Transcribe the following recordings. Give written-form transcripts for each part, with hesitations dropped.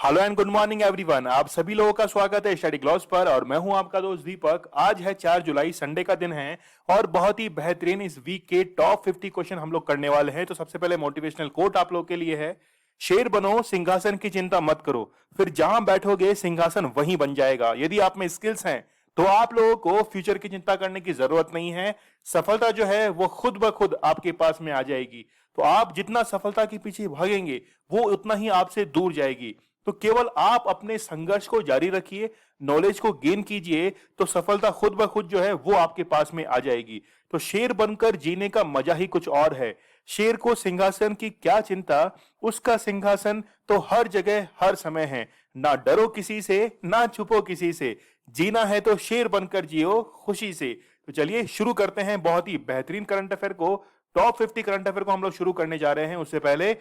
Hello and good morning everyone. आप सभी लोगों का स्वागत है स्टडी ग्लॉस पर और मैं हूं आपका दोस्त दीपक। आज है 4 जुलाई, संडे का दिन है और बहुत ही बेहतरीन इस वीक के टॉप 50 क्वेश्चन हम लोग करने वाले हैं। तो सबसे पहले मोटिवेशनल कोट आप लोगों के लिए है, शेर बनो सिंहासन की चिंता मत करो, फिर जहां बैठोगे सिंहासन वहीं बन जाएगा। यदि आप में स्किल्स हैं तो आप लोगों को फ्यूचर की चिंता करने की जरूरत नहीं है। सफलता जो है वो खुद ब खुद आपके पास में आ जाएगी। तो आप जितना सफलता के पीछे भागेंगे वो उतना ही आपसे दूर जाएगी। तो केवल आप अपने संघर्ष को जारी रखिए, नॉलेज को गेन कीजिए, तो सफलता खुद ब खुद जो है वो आपके पास में आ जाएगी। तो शेर बनकर जीने का मजा ही कुछ और है। शेर को सिंहासन की क्या चिंता, उसका सिंहासन तो हर जगह हर समय है। ना डरो किसी से, ना छुपो किसी से, जीना है तो शेर बनकर जियो खुशी से। तो चलिए शुरू करते हैं बहुत ही बेहतरीन करंट अफेयर को। टॉप 50 करंट अफेयर को हम लोग शुरू करने जा रहे हैं। उससे पहले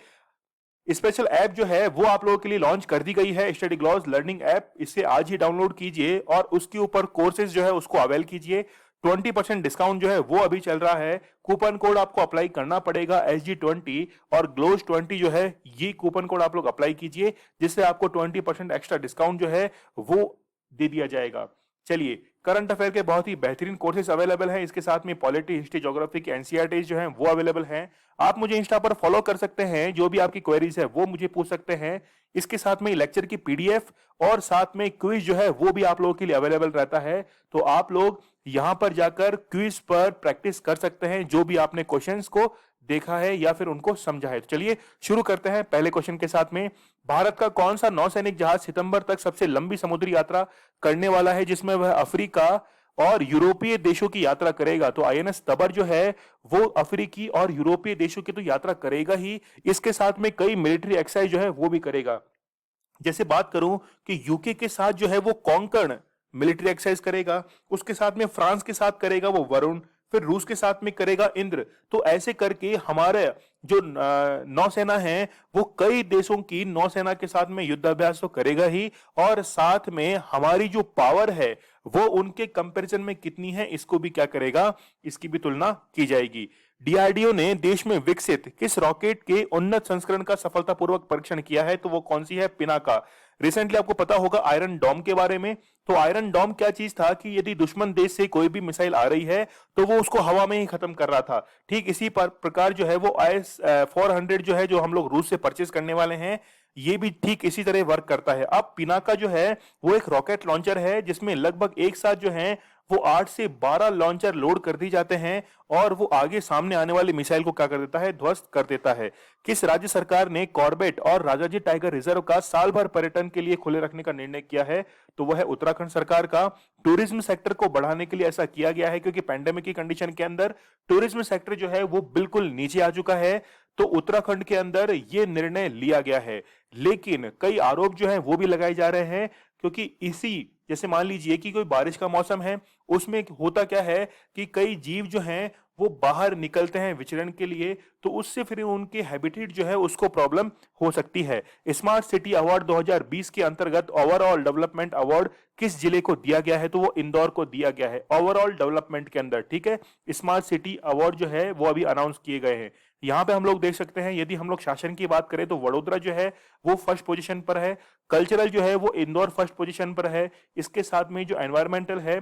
स्पेशल ऐप जो है वो आप लोगों के लिए लॉन्च कर दी गई है, स्टडी ग्लॉस लर्निंग ऐप। इसे आज ही डाउनलोड कीजिए और उसके ऊपर कोर्सेज जो है उसको अवेल कीजिए। 20% डिस्काउंट जो है वो अभी चल रहा है। कूपन कोड आपको अप्लाई करना पड़ेगा SG20 और ग्लोज20 जो है, ये कूपन कोड आप लोग अप्लाई कीजिए जिससे आपको 20% एक्स्ट्रा डिस्काउंट जो है वो दे दिया जाएगा। चलिए, करंट अफेयर के बहुत ही बेहतरीन कोर्सेज अवेलेबल हैं। इसके साथ में पॉलिटी, हिस्ट्री, ज्योग्राफी के एनसीईआरटी जो हैं वो अवेलेबल हैं। आप मुझे इंस्टा पर फॉलो कर सकते हैं, जो भी आपकी क्वेरीज है वो मुझे पूछ सकते हैं। इसके साथ में लेक्चर की पीडीएफ और साथ में क्विज जो है वो भी आप लोगों के लिए अवेलेबल रहता है। तो आप लोग यहां पर जाकर क्विज पर प्रैक्टिस कर सकते हैं, जो भी आपने क्वेश्चंस को देखा है या फिर उनको समझा है। तो चलिए शुरू करते हैं पहले क्वेश्चन के साथ में। भारत का कौन सा नौसैनिक जहाज सितंबर तक सबसे लंबी समुद्री यात्रा करने वाला है, जिसमें वह अफ्रीका और यूरोपीय देशों की यात्रा करेगा? तो आईएनएस तबर जो है वो अफ्रीकी और यूरोपीय देशों की तो यात्रा करेगा ही, इसके साथ में कई मिलिट्री एक्सरसाइज जो है वो भी करेगा। जैसे बात करूं कि यूके के साथ जो है वो कोंकण मिलिट्री एक्सरसाइज करेगा, उसके साथ में फ्रांस के साथ करेगा वो वरुण, फिर रूस के साथ में करेगा इंद्र। तो ऐसे करके हमारे जो नौसेना है वो कई देशों की नौसेना के साथ में युद्धाभ्यास तो करेगा ही, और साथ में हमारी जो पावर है वो उनके कंपैरिजन में कितनी है इसको भी क्या करेगा, इसकी भी तुलना की जाएगी। डीआरडीओ ने देश में विकसित किस रॉकेट के उन्नत संस्करण का सफलतापूर्वक परीक्षण किया है? तो वो कौन सी है? पिनाका। रिसेंटली आपको पता होगा आयरन डॉम के बारे में। तो आयरन डॉम क्या चीज था कि यदि दुश्मन देश से कोई भी मिसाइल आ रही है तो वो उसको हवा में ही खत्म कर रहा था। ठीक इसी प्रकार जो है वो IS-400 जो है, जो हम लोग रूस से परचेज करने वाले हैं, ये भी ठीक इसी तरह वर्क करता है। अब पिनाका जो है वो एक रॉकेट लॉन्चर है जिसमें लगभग एक साथ जो है वो 8 से 12 लॉन्चर लोड कर दी जाते हैं और वो आगे सामने आने वाली मिसाइल को क्या कर देता है? ध्वस्त कर देता है। किस राज्य सरकार ने कॉर्बेट और राजाजी टाइगर रिजर्व का साल भर पर्यटन के लिए खुले रखने का निर्णय किया है? तो वह है उत्तराखंड सरकार का। टूरिज्म सेक्टर को बढ़ाने के लिए ऐसा किया गया है क्योंकि पैंडेमिक की कंडीशन के अंदर टूरिज्म सेक्टर जो है वो बिल्कुल नीचे आ चुका है। तो उत्तराखंड के अंदर ये निर्णय लिया गया है। लेकिन कई आरोप जो है वो भी लगाए जा रहे हैं क्योंकि इसी, जैसे मान लीजिए कि कोई बारिश का मौसम है, उसमें होता क्या है कि कई जीव जो हैं वो बाहर निकलते हैं विचरण के लिए, तो उससे फिर उनके हैबिटेट जो है उसको प्रॉब्लम हो सकती है। स्मार्ट सिटी अवार्ड 2020 के अंतर्गत ओवरऑल डेवलपमेंट अवार्ड किस जिले को दिया गया है? तो वो इंदौर को दिया गया है ओवरऑल डेवलपमेंट के अंदर। ठीक है, स्मार्ट सिटी अवार्ड जो है वो अभी अनाउंस किए गए हैं। यहाँ पे हम लोग देख सकते हैं, यदि हम लोग शासन की बात करें तो वडोदरा जो है वो फर्स्ट पोजीशन पर है। कल्चरल जो है वो इंदौर फर्स्ट पोजीशन पर है। इसके साथ में जो एनवायरमेंटल है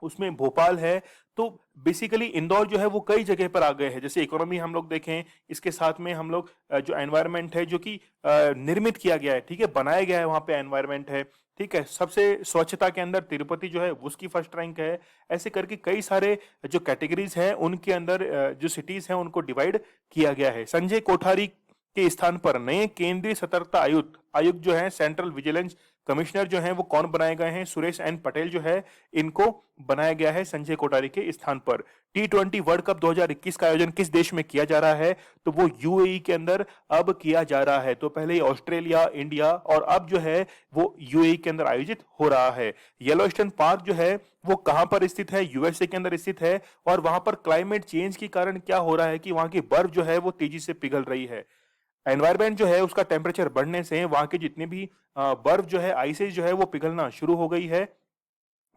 उसमें भोपाल है। तो बेसिकली इंदौर जो है वो कई जगह पर आ गए हैं। जैसे इकोनॉमी हम लोग देखें, इसके साथ में हम लोग जो एनवायरनमेंट है जो कि निर्मित किया गया है, ठीक है, बनाया गया है, वहां पे एनवायरनमेंट है। ठीक है, सबसे स्वच्छता के अंदर तिरुपति जो है उसकी फर्स्ट रैंक है। ऐसे करके कई सारे जो कैटेगरीज हैं उनके अंदर जो सिटीज हैं उनको डिवाइड किया गया है। संजय कोठारी के स्थान पर नए केंद्रीय सतर्कता आयुक्त आयुक्त जो है, सेंट्रल विजिलेंस कमिश्नर जो हैं वो कौन बनाए गए हैं? सुरेश एन पटेल जो है, इनको बनाया गया है संजय कोठारी के स्थान पर। T20 वर्ल्ड कप 2021 का आयोजन किस देश में किया जा रहा है? तो वो यूएई के अंदर अब किया जा रहा है। तो पहले ऑस्ट्रेलिया, इंडिया और अब जो है वो यूएई के अंदर आयोजित हो रहा है। येलोस्टोन पार्क जो है वो कहां पर स्थित है? यूएसए के अंदर स्थित है। और वहां पर क्लाइमेट चेंज के कारण क्या हो रहा है कि वहां की बर्फ जो है वो तेजी से पिघल रही है। एनवायरमेंट जो है उसका टेम्परेचर बढ़ने से वहां के जितने भी बर्फ जो है, आइसेज जो है वो पिघलना शुरू हो गई है।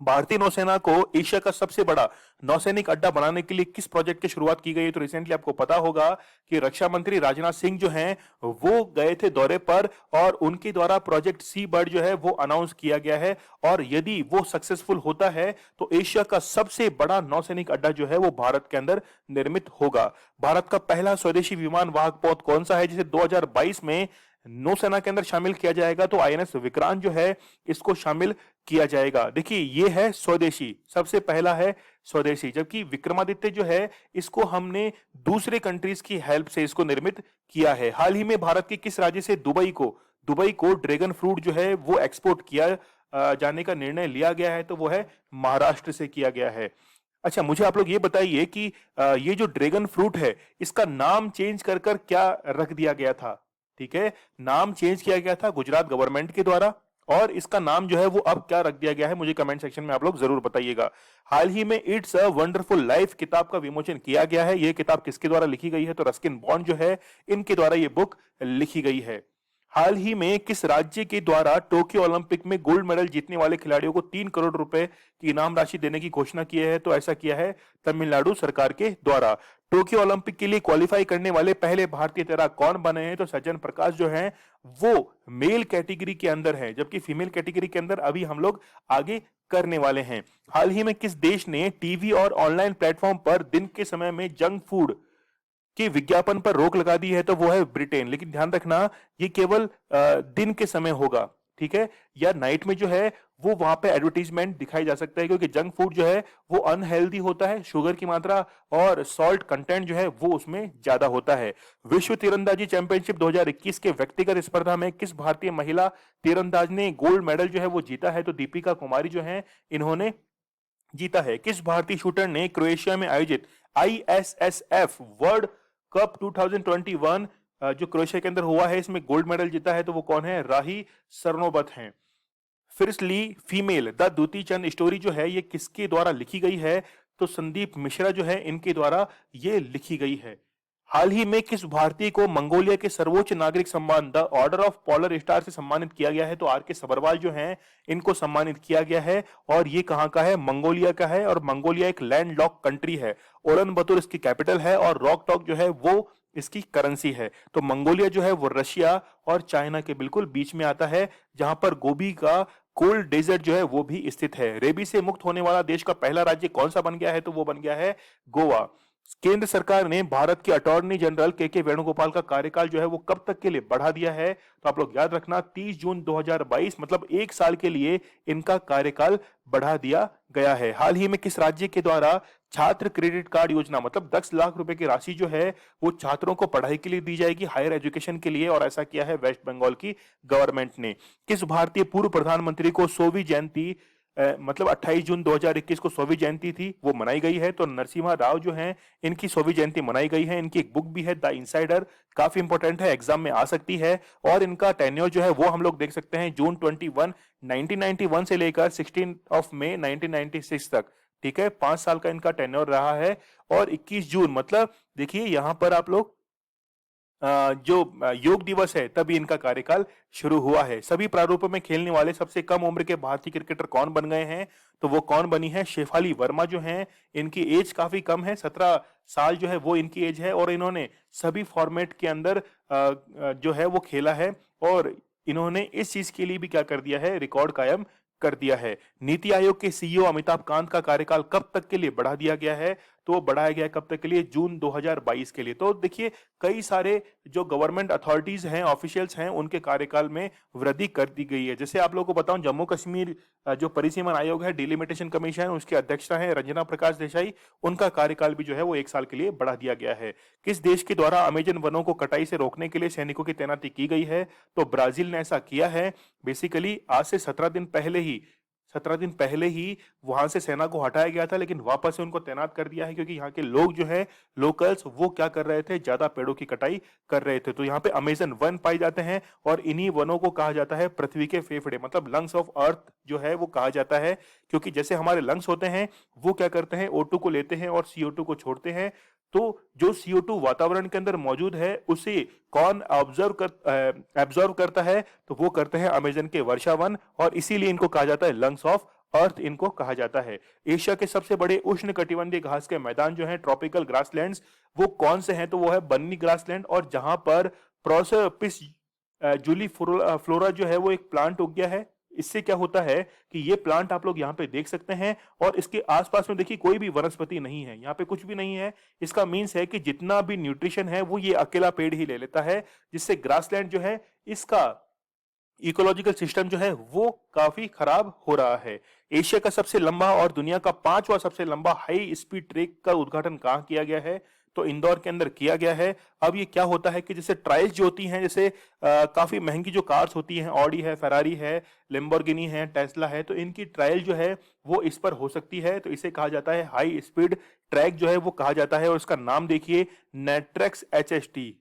भारतीय नौसेना को एशिया का सबसे बड़ा नौसैनिक अड्डा बनाने के लिए किस प्रोजेक्ट की शुरुआत की गई है? तो रिसेंटली आपको पता होगा कि रक्षा मंत्री राजनाथ सिंह जो हैं वो गए थे दौरे पर और उनके द्वारा प्रोजेक्ट सी बर्ड जो है वो अनाउंस किया गया है और यदि वो सक्सेसफुल होता है तो एशिया का सबसे बड़ा नौसैनिक अड्डा जो है वो भारत के अंदर निर्मित होगा। भारत का पहला स्वदेशी विमान वाहक पोत कौन सा है जिसे 2022 में नौसेना के अंदर शामिल किया जाएगा? तो आईएनएस विक्रांत जो है इसको शामिल किया जाएगा। देखिए ये है स्वदेशी, सबसे पहला है स्वदेशी, जबकि विक्रमादित्य जो है इसको हमने दूसरे कंट्रीज की हेल्प से इसको निर्मित किया है। हाल ही में भारत के किस राज्य से दुबई को ड्रैगन फ्रूट जो है वो एक्सपोर्ट किया जाने का निर्णय लिया गया है? तो वो है महाराष्ट्र से किया गया है। अच्छा, मुझे आप लोग ये बताइए कि ये जो ड्रैगन फ्रूट है इसका नाम चेंज कर कर क्या रख दिया गया था? ठीक है, नाम चेंज किया गया था गुजरात गवर्नमेंट के द्वारा और इसका नाम जो है वो अब क्या रख दिया गया है मुझे कमेंट सेक्शन में आप लोग जरूर बताइएगा। हाल ही में इट्स अ वंडरफुल लाइफ किताब का विमोचन किया गया है। ये किताब किसके द्वारा लिखी गई है? तो रस्किन बॉन्ड जो है इनके द्वारा ये बुक लिखी गई है। हाल ही में किस राज्य के द्वारा टोक्यो ओलंपिक में गोल्ड मेडल जीतने वाले खिलाड़ियों को 3 करोड़ रुपए की इनाम राशि देने की घोषणा की है? तो ऐसा किया है तमिलनाडु सरकार के द्वारा। टोक्यो ओलंपिक के लिए क्वालिफाई करने वाले पहले भारतीय तैराक कौन बने हैं? तो सज्जन प्रकाश जो हैं वो मेल कैटेगरी के अंदर है, जबकि फीमेल कैटेगरी के अंदर अभी हम लोग आगे करने वाले हैं। हाल ही में किस देश ने टीवी और ऑनलाइन प्लेटफॉर्म पर दिन के समय में जंक फूड कि विज्ञापन पर रोक लगा दी है? तो वो है ब्रिटेन। लेकिन ध्यान रखना ये केवल दिन के समय होगा, ठीक है, या नाइट में जो है वो वहां पे एडवर्टीजमेंट दिखाई जा सकता है, क्योंकि जंक फूड जो है वो अनहेल्दी होता है, शुगर की मात्रा और सॉल्ट कंटेंट जो है वो उसमें ज्यादा होता है। विश्व तीरंदाजी चैंपियनशिप 2021 के व्यक्तिगत स्पर्धा में किस भारतीय महिला तीरंदाज ने गोल्ड मेडल जो है वो जीता है? तो दीपिका कुमारी जो है इन्होंने जीता है। किस भारतीय शूटर ने क्रोएशिया में आयोजित आईएसएसएफ वर्ल्ड कप 2021 जो क्रोएशिया के अंदर हुआ है इसमें गोल्ड मेडल जीता है? तो वो कौन है? राही सरनोबत हैं। फिर्स्टली female the Dutee Chand story जो है ये किसके द्वारा लिखी गई है? तो संदीप मिश्रा जो है इनके द्वारा ये लिखी गई है। हाल ही में किस भारतीय को मंगोलिया के सर्वोच्च नागरिक सम्मान the order of polar star से सम्मानित किया गया है? तो आर के सबरवाल जो हैं इनको सम्मानित किया गया है और ये कहां का है? मंगोलिया का है और मंगोलिया एक लैंड लॉक कंट्री है। उलन बतूर इसकी कैपिटल है और रॉक टॉक जो है वो इसकी करेंसी है। तो मंगोलिया जो है वो रशिया और चाइना के बिल्कुल बीच में आता है, जहां पर गोबी का कोल्ड डेजर्ट जो है वो भी स्थित है। रेबी से मुक्त होने वाला देश का पहला राज्य कौन सा बन गया है? तो वो बन गया है गोवा। केंद्र सरकार ने भारत के अटॉर्नी जनरल के वेणुगोपाल का कार्यकाल जो है वो कब तक के लिए बढ़ा दिया है? तो आप लोग याद रखना 30 जून 2022, मतलब 1 साल के लिए इनका कार्यकाल बढ़ा दिया गया है। हाल ही में किस राज्य के द्वारा छात्र क्रेडिट कार्ड योजना, मतलब 10 लाख रुपए की राशि जो है वो छात्रों को पढ़ाई के लिए दी जाएगी, हायर एजुकेशन के लिए, और ऐसा किया है वेस्ट बंगाल की गवर्नमेंट ने। किस भारतीय पूर्व प्रधानमंत्री को 100वीं जयंती मतलब 28 जून 2021 को 100वीं जयंती थी वो मनाई गई है? तो नरसिम्हा राव जो हैं इनकी 100वीं जयंती मनाई गई है। इनकी एक बुक भी है द इनसाइडर, काफी इंपॉर्टेंट है, एग्जाम में आ सकती है। और इनका टेन्योर जो है वो हम लोग देख सकते हैं जून 21 1991 से लेकर 16 मई 1996 तक, ठीक है, 5 साल का इनका टेन्योर रहा है। और 21 जून मतलब देखिए यहां पर आप लोग जो योग दिवस है तभी इनका कार्यकाल शुरू हुआ है। सभी प्रारूपों में खेलने वाले सबसे कम उम्र के भारतीय क्रिकेटर कौन बन गए हैं? तो वो कौन बनी है? शेफाली वर्मा जो हैं इनकी एज काफी कम है, 17 साल जो है वो इनकी एज है और इन्होंने सभी फॉर्मेट के अंदर जो है वो खेला है और इन्होंने इस चीज के लिए भी क्या कर दिया है? रिकॉर्ड कायम कर दिया है। नीति आयोग के सीईओ अमिताभ कांत का कार्यकाल कब तक के लिए बढ़ा दिया गया है? तो वो बढ़ाया गया है कब तक के लिए? जून 2022 के लिए। तो देखिए कई सारे जो गवर्नमेंट अथॉरिटीज हैं, ऑफिशियल्स हैं, उनके कार्यकाल में वृद्धि कर दी गई है। जैसे आप लोगों को बताऊं, जम्मू कश्मीर जो परिसीमन आयोग है, डिलिमिटेशन कमीशन, उसके अध्यक्षता है रंजना प्रकाश देसाई, उनका कार्यकाल भी जो है वो 1 साल के लिए बढ़ा दिया गया है। किस देश के द्वारा अमेजन वनों को कटाई से रोकने के लिए सैनिकों की तैनाती की गई है? तो ब्राजील ने ऐसा किया है। बेसिकली आज से 17 दिन पहले ही वहां से सेना को हटाया गया था, लेकिन वापस से उनको तैनात कर दिया है क्योंकि यहाँ के लोग जो है लोकल्स वो क्या कर रहे थे? ज्यादा पेड़ों की कटाई कर रहे थे। तो यहाँ पे अमेजन वन पाए जाते हैं और इन्हीं वनों को कहा जाता है पृथ्वी के फेफड़े, मतलब लंग्स ऑफ अर्थ जो है वो कहा जाता है, क्योंकि जैसे हमारे लंग्स होते हैं वो क्या करते हैं? O2 को लेते हैं और CO2 को छोड़ते हैं। तो जो CO2 वातावरण के अंदर मौजूद है उसे कौन एब्जॉर्व करता है? तो वो करते हैं अमेजन के वर्षावन और इसीलिए इनको कहा जाता है लंग्स ऑफ अर्थ इनको कहा जाता है। एशिया के सबसे बड़े उष्ण कटिबंधीय घास के मैदान जो है ट्रॉपिकल ग्रासलैंड्स, वो कौन से हैं? तो वो है बन्नी ग्रासलैंड, और जहां पर प्रोसोपिस जूली फ्लोरा जो है वो एक प्लांट उग गया है। इससे क्या होता है कि ये प्लांट आप लोग यहाँ पे देख सकते हैं, और इसके आसपास में देखिए कोई भी वनस्पति नहीं है, यहाँ पे कुछ भी नहीं है। इसका मीन्स है कि जितना भी न्यूट्रिशन है वो ये अकेला पेड़ ही ले लेता है, जिससे ग्रासलैंड जो है इसका इकोलॉजिकल सिस्टम जो है वो काफी खराब हो रहा है। एशिया का सबसे लंबा और दुनिया का पांचवा सबसे लंबा हाई स्पीड ट्रैक का उद्घाटन कहाँ किया गया है? तो इंदौर के अंदर किया गया है। अब ये क्या होता है कि जैसे ट्रायल्स जो होती हैं, जैसे काफी महंगी जो कार्स होती हैं, ऑडी है, फेरारी है, लेम्बोर्गिनी है, टेस्ला है, तो इनकी ट्रायल जो है वो इस पर हो सकती है। तो इसे कहा जाता है हाई स्पीड ट्रैक जो है वो कहा जाता है, और इसका नाम देखिए नेट्रेक्स एचएसटी।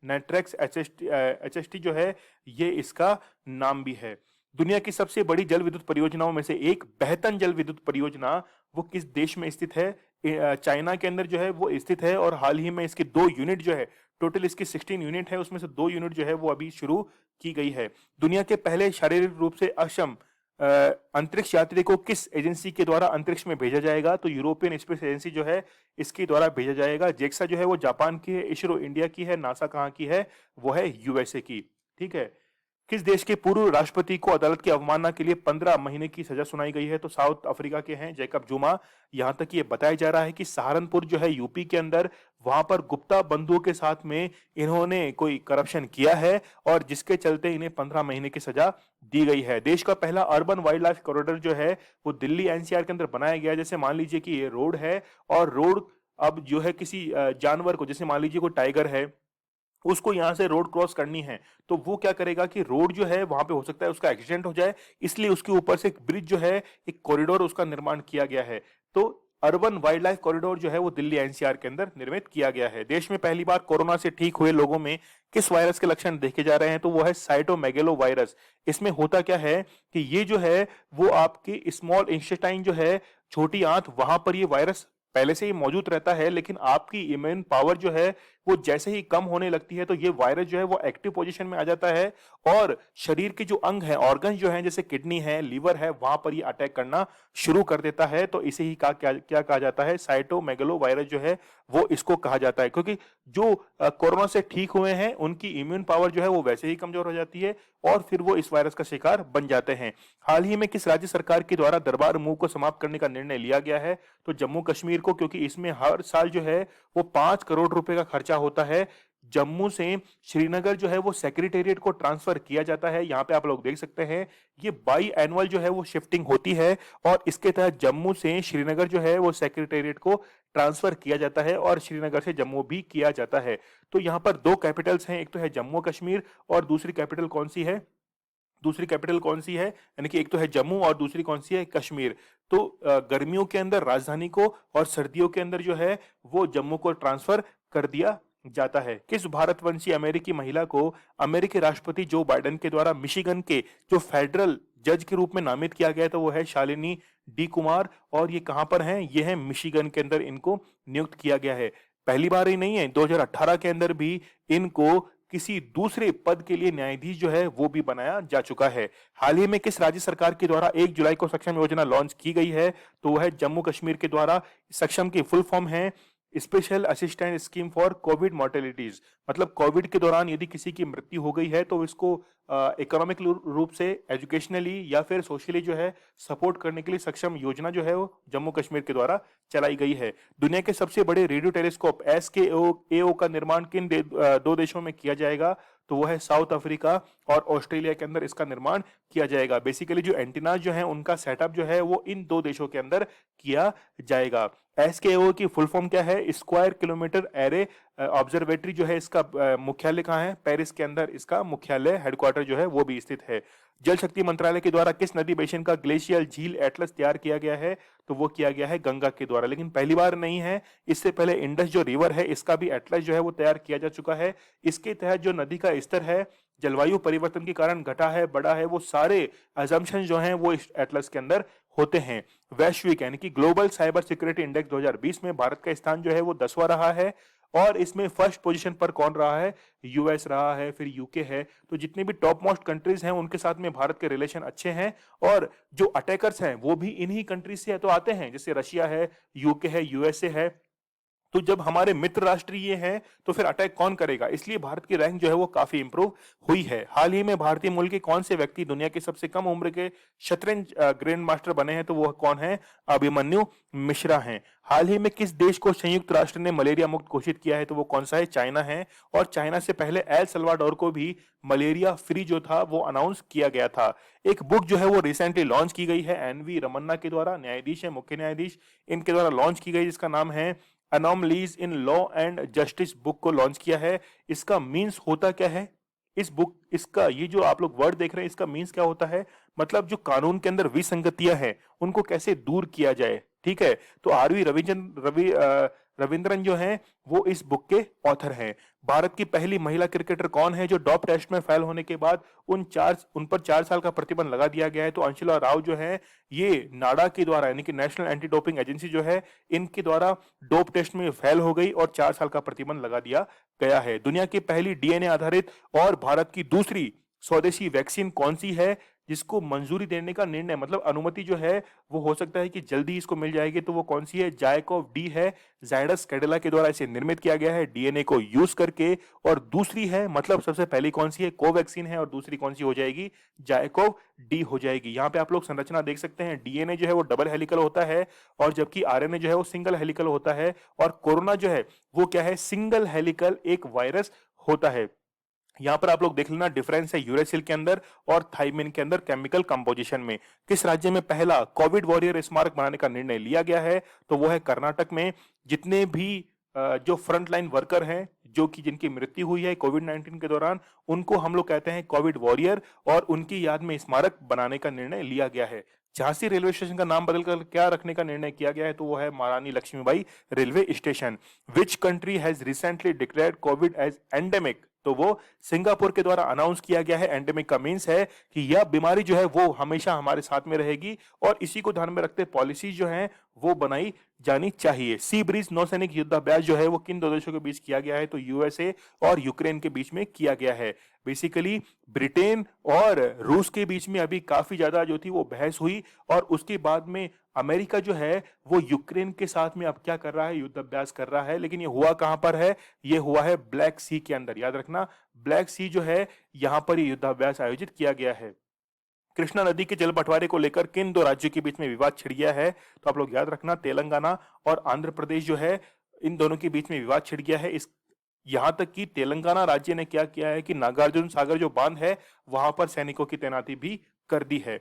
नेट्रेक्स एचएसटी जो है ये इसका नाम भी है। दुनिया की सबसे बड़ी जल विद्युत परियोजनाओं में से एक बेहतन जल विद्युत परियोजना वो किस देश में स्थित है? चाइना के अंदर जो है वो स्थित है, और हाल ही में इसके 2 यूनिट जो है, टोटल इसकी 16 यूनिट है, उसमें से 2 यूनिट जो है वो अभी शुरू की गई है। दुनिया के पहले शारीरिक रूप से अक्षम अ, अंतरिक्ष यात्री को किस एजेंसी के द्वारा अंतरिक्ष में भेजा जाएगा? तो यूरोपियन स्पेस एजेंसी जो है इसके द्वारा भेजा जाएगा। जेक्सा जो है वो जापान की है, इसरो इंडिया की है, नासा कहाँ की है? वो है यूएसए की। ठीक है। किस देश के पूर्व राष्ट्रपति को अदालत की अवमानना के लिए 15 महीने की सजा सुनाई गई है? तो साउथ अफ्रीका के हैं जैकब जुमा। यहां तक ये बताया जा रहा है कि सहारनपुर जो है यूपी के अंदर, वहां पर गुप्ता बंधुओं के साथ में इन्होंने कोई करप्शन किया है, और जिसके चलते इन्हें 15 महीने की सजा दी गई है। देश का पहला अर्बन वाइल्ड लाइफ कॉरिडोर जो है वो दिल्ली एनसीआर के अंदर बनाया गया है। जैसे मान लीजिए कि ये रोड है, और रोड अब जो है किसी जानवर को, जैसे मान लीजिए कोई टाइगर है, उसको यहाँ से रोड क्रॉस करनी है, तो वो क्या करेगा कि रोड जो है वहां पे हो सकता है उसका एक्सीडेंट हो जाए, इसलिए उसके ऊपर से एक ब्रिज जो है, एक कॉरिडोर उसका निर्माण किया गया है। तो अर्बन वाइल्ड लाइफ कॉरिडोर जो है वो दिल्ली एनसीआर के अंदर निर्मित किया गया है। देश में पहली बार कोरोना से ठीक हुए लोगों में किस वायरस के लक्षण देखे जा रहे हैं? तो वो है साइटोमेगेलो वायरस। इसमें होता क्या है कि ये जो है वो आपकी स्मॉल इंटेस्टाइन जो है, छोटी आंत, वहां पर ये वायरस पहले से ही मौजूद रहता है, लेकिन आपकी इम्यून पावर जो है वो जैसे ही कम होने लगती है, तो ये वायरस जो है वो एक्टिव पोजीशन में आ जाता है, और शरीर के जो अंग हैं, ऑर्गन जो हैं, जैसे किडनी है, लीवर है, वहां पर ये अटैक करना शुरू कर देता है। तो इसे ही क्या कहा जाता है? साइटोमेगलो वायरस जो है वो इसको कहा जाता है, क्योंकि जो कोरोना से ठीक हुए हैं उनकी इम्यून पावर जो है वो वैसे ही कमजोर हो जाती है, और फिर वो इस वायरस का शिकार बन जाते हैं। हाल ही में किस राज्य सरकार के द्वारा दरबार मूव को समाप्त करने का निर्णय लिया गया है? तो जम्मू कश्मीर को, क्योंकि इसमें हर साल जो है वो 5 करोड़ रुपए का खर्चा होता है। जम्मू से श्रीनगर जो है वो सेक्रेटेरिएट को ट्रांसफर किया जाता है। यहाँ पे आप लोग देख सकते हैं ये बाई एनुअल जो है वो शिफ्टिंग होती है, और इसके तहत जम्मू से श्रीनगर जो है वो सेक्रेटेरिएट को ट्रांसफर किया जाता है, और श्रीनगर से जम्मू भी किया जाता है। तो यहाँ पर 2 कैपिटल्स हैं, एक तो है जम्मू कश्मीर, और दूसरी कैपिटल कौन सी है? दूसरी कैपिटल कौन सी है? यानी कि एक तो है जम्मू और दूसरी कौन सी है? कश्मीर। तो गर्मियों के अंदर राजधानी को, और सर्दियों के अंदर जो है वो जम्मू को ट्रांसफर कर दिया जाता है। किस भारतवंशी अमेरिकी महिला को अमेरिकी राष्ट्रपति जो बाइडेन के द्वारा मिशिगन के जो फेडरल जज के रूप में नामित किया गया? तो वो है शालिनी डी कुमार, और ये कहां पर हैं? ये है मिशिगन के अंदर इनको नियुक्त किया गया है। पहली बार ही नहीं है, 2018 के अंदर भी इनको किसी दूसरे पद के लिए न्यायाधीश जो है वो भी बनाया जा चुका है। हाल ही में किस राज्य सरकार के द्वारा 1 जुलाई को सक्षम योजना लॉन्च की गई है? तो वह है जम्मू कश्मीर के द्वारा। सक्षम की फुल फॉर्म है special assistant scheme for covid mortalities. मतलब कोविड के दौरान यदि किसी की मृत्यु हो गई है तो इसको इकोनॉमिक रूप से, एजुकेशनली या फिर सोशली जो है सपोर्ट करने के लिए सक्षम योजना जो है वो जम्मू कश्मीर के द्वारा चलाई गई है। दुनिया के सबसे बड़े रेडियो टेलीस्कोप SKO का निर्माण किन 2 देशों में किया जाएगा? तो वो है साउथ अफ्रीका और ऑस्ट्रेलिया के अंदर इसका निर्माण किया जाएगा। बेसिकली जो एंटीना जो है उनका सेटअप जो है वो इन 2 देशों के अंदर किया जाएगा। SKO की फुल फॉर्म क्या है? स्क्वायर किलोमीटर एरे ऑब्जर्वेटरी जो है इसका मुख्यालय कहाँ है? पेरिस के अंदर इसका मुख्यालय, हेडक्वार्टर जो है वो भी स्थित है। जल शक्ति मंत्रालय के द्वारा किस नदी बेसिन का ग्लेशियल झील एटलस तैयार किया गया है? तो वो किया गया है गंगा के द्वारा, लेकिन पहली बार नहीं है। इससे पहले इंडस जो रिवर है इसका भी एटलस जो है वो तैयार किया जा चुका है। इसके तहत जो नदी का स्तर है जलवायु परिवर्तन के कारण घटा है, बढ़ा है, वो सारे अजम्पशन जो हैं वो इस एटलस के अंदर होते हैं। वैश्विक यानी कि ग्लोबल साइबर सिक्योरिटी इंडेक्स 2020 में भारत का स्थान जो है वो 10वां रहा है, और इसमें फर्स्ट पोजीशन पर कौन रहा है? यूएस रहा है, फिर यूके है। तो जितने भी टॉप मोस्ट कंट्रीज हैं उनके साथ में भारत के रिलेशन अच्छे हैं, और जो अटैकर्स हैं वो भी इन्हीं कंट्रीज से तो आते हैं, जैसे रशिया है, यूके है, यूएसए है। तो जब हमारे मित्र राष्ट्र ये हैं तो फिर अटैक कौन करेगा? इसलिए भारत की रैंक जो है वो काफी इंप्रूव हुई है। हाल ही में भारतीय मूल के कौन से व्यक्ति दुनिया के सबसे कम उम्र के शतरंज ग्रैंड मास्टर बने हैं? तो वो कौन है? अभिमन्यु मिश्रा हैं। हाल ही में किस देश को संयुक्त राष्ट्र ने मलेरिया मुक्त घोषित किया है? तो वो कौन सा है? चाइना है। और चाइना से पहले एल सल्वाडोर को भी मलेरिया फ्री जो था वो अनाउंस किया गया था। एक बुक जो है वो रिसेंटली लॉन्च की गई है एनवी रमन्ना के द्वारा, न्यायाधीश है, मुख्य न्यायाधीश, इनके द्वारा लॉन्च की गई, जिसका नाम है anomalies in law and justice. Book को लॉन्च किया है। इसका मीन्स होता क्या है? इस बुक इसका ये जो आप लोग वर्ड देख रहे हैं इसका मीन्स क्या होता है? मतलब जो कानून के अंदर विसंगतियां हैं उनको कैसे दूर किया जाए। ठीक है, तो आरवी रविंद्रन जो हैं वो इस बुक के ऑथर हैं। भारत की पहली महिला क्रिकेटर कौन है जो डॉप टेस्ट में फेल होने के बाद उन पर 4 साल का प्रतिबंध लगा दिया गया है? तो अंशुला राव जो है ये नाडा के द्वारा यानी कि नेशनल एंटी डोपिंग एजेंसी जो है इनके द्वारा डोप टेस्ट में फेल हो गई और 4 साल का प्रतिबंध लगा दिया गया है। दुनिया की पहली डीएनए आधारित और भारत की दूसरी स्वदेशी वैक्सीन कौन सी है जिसको मंजूरी देने का निर्णय, मतलब अनुमति जो है वो हो सकता है कि जल्दी इसको मिल जाएगी? तो वो कौन सी है? जायकोव डी है। जायडस कैडिला के द्वारा इसे निर्मित किया गया है डीएनए को यूज करके। और दूसरी है, मतलब सबसे पहली कौन सी है? कोवैक्सीन है, और दूसरी कौन सी हो जाएगी? जायकोव डी हो जाएगी। यहाँ पे आप लोग संरचना देख सकते हैं, डीएनए जो है वो डबल हेलिकल होता है और जबकि आरएनए जो है वो सिंगल हेलिकल होता है। और कोरोना जो है वो क्या है? सिंगल हेलिकल एक वायरस होता है। यहां पर आप लोग देख लेना डिफरेंस है यूरेसिल के अंदर और थाइमिन के अंदर केमिकल कंपोजिशन में। किस राज्य में पहला कोविड वॉरियर स्मारक बनाने का निर्णय लिया गया है? तो वो है कर्नाटक में। जितने भी जो फ्रंट लाइन वर्कर हैं जो कि जिनकी मृत्यु हुई है कोविड 19 के दौरान, उनको हम लोग कहते हैं कोविड वॉरियर, और उनकी याद में स्मारक बनाने का निर्णय लिया गया है। झांसी रेलवे स्टेशन का नाम बदलकर क्या रखने का निर्णय किया गया है? तो वो है Maharani Lakshmibai railway station. Which country has recently declared COVID as endemic? तो वो सिंगापुर के द्वारा अनाउंस किया गया है। एंडेमिक का मीन्स है कि यह बीमारी जो है वो हमेशा हमारे साथ में रहेगी, और इसी को ध्यान में रखते पॉलिसी जो है वो बनाई जानी चाहिए। सी ब्रीज नौसैनिक युद्धाभ्यास जो है वो किन दो देशों के बीच किया गया है? तो यूएसए और यूक्रेन के बीच में किया गया है। बेसिकली ब्रिटेन और रूस के बीच में अभी काफी ज्यादा जो थी वो बहस हुई, और उसके बाद में अमेरिका जो है वो यूक्रेन के साथ में अब क्या कर रहा है? युद्धाभ्यास कर रहा है। लेकिन ये हुआ कहां पर है? ये हुआ है ब्लैक सी के अंदर। याद रखना, ब्लैक सी जो है यहां पर ये युद्धाभ्यास आयोजित किया गया है। कृष्णा नदी के जल बंटवारे को लेकर किन दो राज्यों के बीच में विवाद छिड़ गया है? तो आप लोग याद रखना, तेलंगाना और आंध्र प्रदेश जो है इन दोनों के बीच में विवाद छिड़ गया है। इस यहां तक कि तेलंगाना राज्य ने क्या किया है कि नागार्जुन सागर जो बांध है वहां पर सैनिकों की तैनाती भी कर दी है।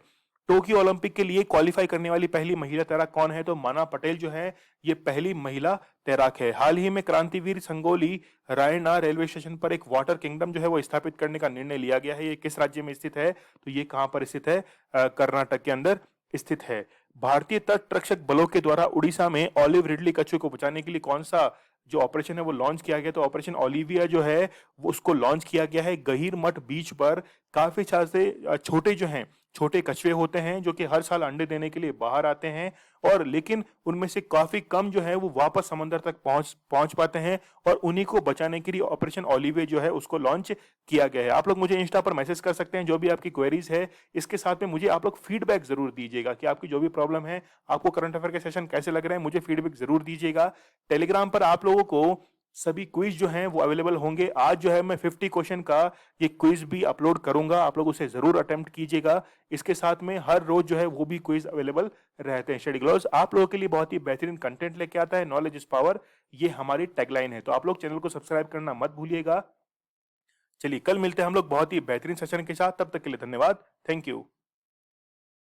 टोक्यो ओलंपिक के लिए क्वालिफाई करने वाली पहली महिला तैराक कौन है? तो माना पटेल जो है ये पहली महिला तैराक है। हाल ही में क्रांतिवीर संगोली रायना रेलवे स्टेशन पर एक वाटर किंगडम जो है वो स्थापित करने का निर्णय लिया गया है। ये किस राज्य में स्थित है? तो ये कहां पर स्थित है? कर्नाटक के अंदर स्थित है। भारतीय तट रक्षक बलों के द्वारा उड़ीसा में ऑलिव रिडली कछुए को बचाने के लिए कौन सा जो ऑपरेशन है वो लॉन्च किया गया? तो ऑपरेशन ओलिविया जो है वो उसको लॉन्च किया गया है। गहीर मठ बीच पर काफी सारे छोटे जो हैं छोटे कछुए होते हैं जो कि हर साल अंडे देने के लिए बाहर आते हैं, और लेकिन उनमें से काफी कम जो है वो वापस समंदर तक पहुंच पहुंच पाते हैं, और उन्हीं को बचाने के लिए ऑपरेशन ओलिवे जो है उसको लॉन्च किया गया है। आप लोग मुझे इंस्टा पर मैसेज कर सकते हैं जो भी आपकी क्वेरीज है। इसके साथ में मुझे आप लोग फीडबैक जरूर दीजिएगा कि आपकी जो भी प्रॉब्लम है, आपको करंट अफेयर के सेशन कैसे लग रहे हैं, मुझे फीडबैक जरूर दीजिएगा। टेलीग्राम पर आप लोगों को सभी क्विज जो हैं वो अवेलेबल होंगे। आज जो है मैं 50 क्वेश्चन का ये क्विज भी अपलोड करूंगा, आप लोग उसे जरूर अटेम्प्ट कीजिएगा। इसके साथ में हर रोज जो है वो भी क्विज अवेलेबल रहते हैं। स्टडी ग्लोव्स आप लोगों के लिए बहुत ही बेहतरीन कंटेंट लेके आता है। नॉलेज इज पावर, ये हमारी टैगलाइन है, तो आप लोग चैनल को सब्सक्राइब करना मत भूलिएगा। चलिए कल मिलते हैं हम लोग बहुत ही बेहतरीन सेशन के साथ, तब तक के लिए धन्यवाद। Thank you.